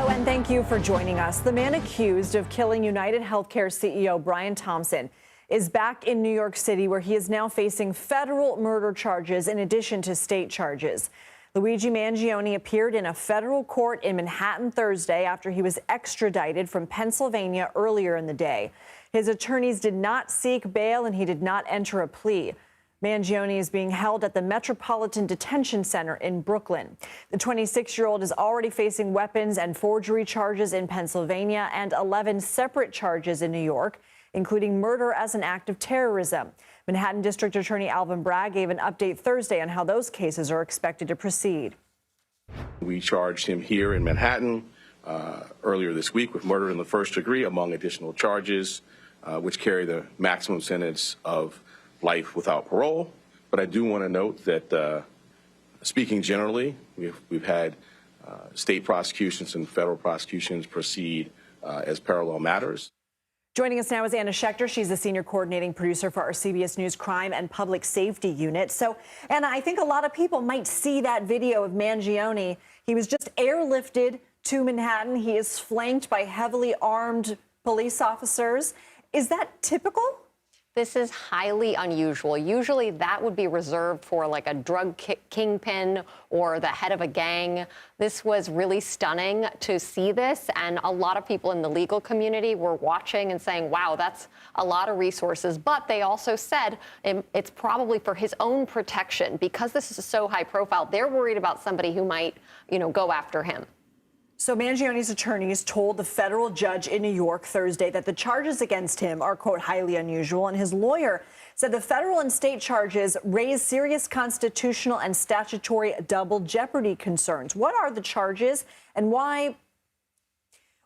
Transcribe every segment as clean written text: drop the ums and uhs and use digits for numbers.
Hello, and thank you for joining us. The man accused of killing UnitedHealthcare CEO Brian Thompson is back in New York City, where he is now facing federal murder charges in addition to state charges. Luigi Mangione appeared in a federal court in Manhattan Thursday after he was extradited from Pennsylvania earlier in the day. His attorneys did not seek bail, and he did not enter a plea. Mangione is being held at the Metropolitan Detention Center in Brooklyn. The 26-year-old is already facing weapons and forgery charges in Pennsylvania and 11 separate charges in New York, including murder as an act of terrorism. Manhattan District Attorney Alvin Bragg gave an update Thursday on how those cases are expected to proceed. We charged him here in Manhattan earlier this week with murder in the first degree, among additional charges, which carry the maximum sentence of life without parole. But I do want to note that speaking generally, we've had state prosecutions and federal prosecutions proceed as parallel matters. Joining us now is Anna Schecter. She's the senior coordinating producer for our CBS News Crime and Public Safety Unit. So, Anna, I think a lot of people might see that video of Mangione. He was just airlifted to Manhattan. He is flanked by heavily armed police officers. Is that typical? This is highly unusual. Usually that would be reserved for like a drug kingpin or the head of a gang. This was really stunning to see this, and a lot of people in the legal community were watching and saying, wow, that's a lot of resources. But they also said it's probably for his own protection. Because this is so high profile, they're worried about somebody who might, go after him. So Mangione's attorneys told the federal judge in New York Thursday that the charges against him are, quote, highly unusual. And his lawyer said the federal and state charges raise serious constitutional and statutory double jeopardy concerns. What are the charges, and why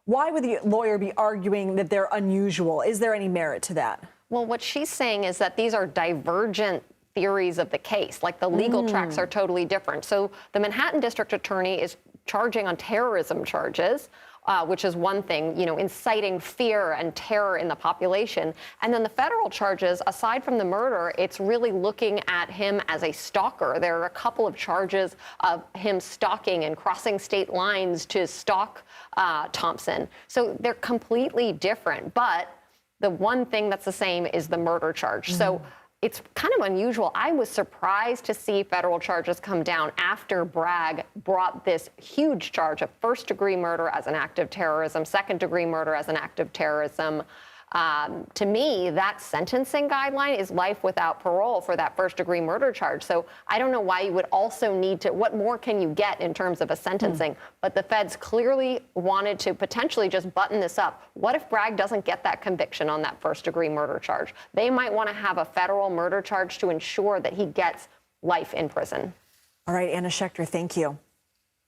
would the lawyer be arguing that they're unusual? Is there any merit to that? Well, what she's saying is that these are divergent theories of the case, like the legal tracks are totally different. So the Manhattan District Attorney is charging on terrorism charges, which is one thing, inciting fear and terror in the population. And then the federal charges, aside from the murder, it's really looking at him as a stalker. There are a couple of charges of him stalking and crossing state lines to stalk Thompson. So they're completely different. But the one thing that's the same is the murder charge. So it's kind of unusual. I was surprised to see federal charges come down after Bragg brought this huge charge of first-degree murder as an act of terrorism, second-degree murder as an act of terrorism. To me, that sentencing guideline is life without parole for that first-degree murder charge. So I don't know why you would also need to, what more can you get in terms of a sentencing? But the feds clearly wanted to potentially just button this up. What if Bragg doesn't get that conviction on that first-degree murder charge? They might want to have a federal murder charge to ensure that he gets life in prison. All right, Anna Schecter, thank you.